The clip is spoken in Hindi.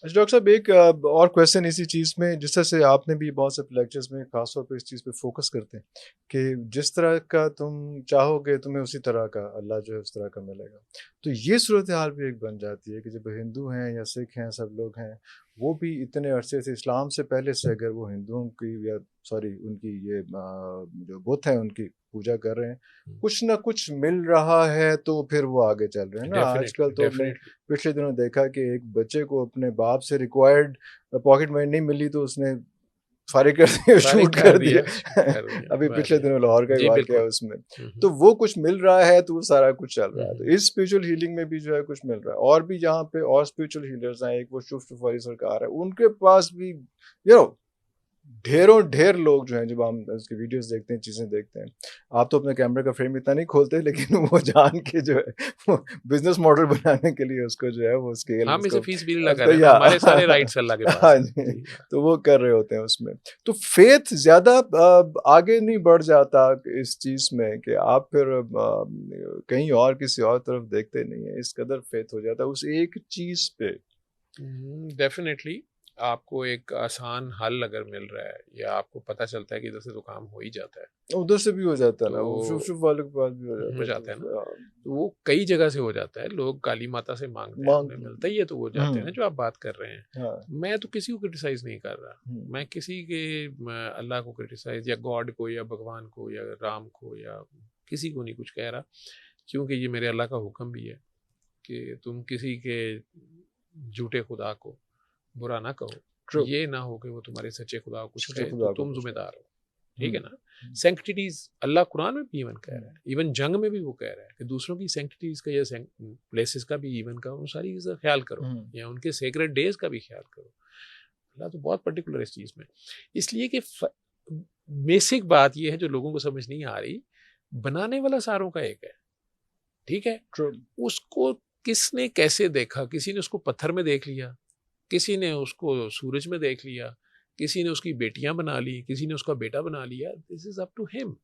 अच्छा डॉक्टर साहब एक और क्वेश्चन इसी चीज़ में जिस तरह से आपने भी बहुत से लेक्चर्स में खास तौर पे इस चीज़ पे फोकस करते हैं कि जिस तरह का तुम चाहोगे तुम्हें उसी तरह का अल्लाह जो है उस तरह का मिलेगा। तो ये सूरत हाल भी एक बन जाती है कि जब हिंदू हैं या सिख हैं सब लोग हैं, वो भी इतने अरसे से इस्लाम से पहले से अगर वो हिंदुओं की या सॉरी उनकी ये जो बुत हैं उनकी पूजा कर रहे हैं, कुछ ना कुछ मिल रहा है तो फिर वो आगे चल रहे हैं ना। आजकल डेफिनेटली, तो हमने डेफिनेटली। पिछले दिनों देखा कि एक बच्चे को अपने बाप से रिक्वायर्ड पॉकेट मनी नहीं मिली तो उसने फारिग कर दिया, फ़ारिग शूट कर कर दिया, शूट दिया। कर दिया, अभी पिछले वेरी दिनों लाहौर का ही जी, वाक़या है बिल्कुल। उसमें। हुँ, हुँ। तो वो कुछ मिल रहा है तो वो सारा कुछ चल हुँ, रहा है। तो हुँ। इस स्पिरिचुअल हीलिंग में भी जो है कुछ मिल रहा है और भी यहाँ पे और स्पिरिचुअल हीलर्स हैं, एक वो शुफ़ वाली सरकार है, उनके पास भी ढेरों ढेर लोग जो हैं जब हम उसकी वीडियोस देखते हैं, चीज़ें देखते हैं। आप तो अपने कैमरे का फ्रेम इतना नहीं खोलते लेकिन वो जान के जो है वो बिज़नेस मॉडल बनाने के लिए उसको जो है वो स्केल हम इसे उसको फ़ीस भी अल्लाह कर तो रहे हैं ना, या हमारे सारे राइट्स अल्लाह के पास हाँ हैं। जी, जी, हाँ। तो वो कर रहे होते हैं उसमें। तो फ़ेथ ज़्यादा आगे नहीं बढ़ जाता इस चीज़ में कि आप फिर कहीं और किसी और तरफ देखते नहीं हैं, इस कदर फ़ेथ हो जाता है उस एक चीज़ पे। डेफ़िनेटली आपको एक आसान हल अगर मिल रहा है या आपको पता चलता है कि इधर से तो काम हो ही जाता है, उधर से भी हो जाता है ना, वो तो शुभ-शुभ वालों के पास भी हो हो जाता है जाता है ना। तो तो वो कई जगह से हो जाता है, लोग काली माता से माँगते हैं, माँग उन्हें मिलता ही है तो वो जाते हैं ना, हुँ, जो आप बात कर रहे हैं। हाँ, मैं तो किसी को क्रिटिसाइज़ नहीं कर रहा। हुँ, मैं किसी के अल्लाह को क्रिटिसाइज़ या गॉड को या भगवान को या राम को या किसी को नहीं कुछ कह रहा, क्योंकि ये मेरे अल्लाह का हुक्म भी है कि तुम किसी के झूठे खुदा को बुरा ना कहो। ट्रू, ये ना हो कि वो तुम्हारे सच्चे खुदा को कुछ सच्चे कहे तो खुदा को तुम कुछ ज़िम्मेदार हो। ठीक हुँ, है ना? हुँ, सैंक्टिटीज़ अल्लाह कुरान में भी इवन कह हुँ, रहा है। इवन जंग में भी वो कह रहा है कि दूसरों की सैंक्टिटीज़ का या प्लेसेस का भी इवन का उन सारी चीज़ का ख़्याल करो हुँ, या उनके सेक्रेड डेज़ का भी ख़्याल करो। अल्लाह तो बहुत पर्टिकुलर है इस चीज़ में। इसलिए कि बेसिक बात ये है जो लोगों को समझ नहीं आ रही, बनाने वाला सारों का एक है। ठीक है? ट्रू, उसको किसने कैसे देखा? किसी ने उसको पत्थर में देख लिया, किसी ने उसको सूरज में देख लिया, किसी ने उसकी बेटियाँ बना ली, किसी ने उसका बेटा बना लिया। This is up to him.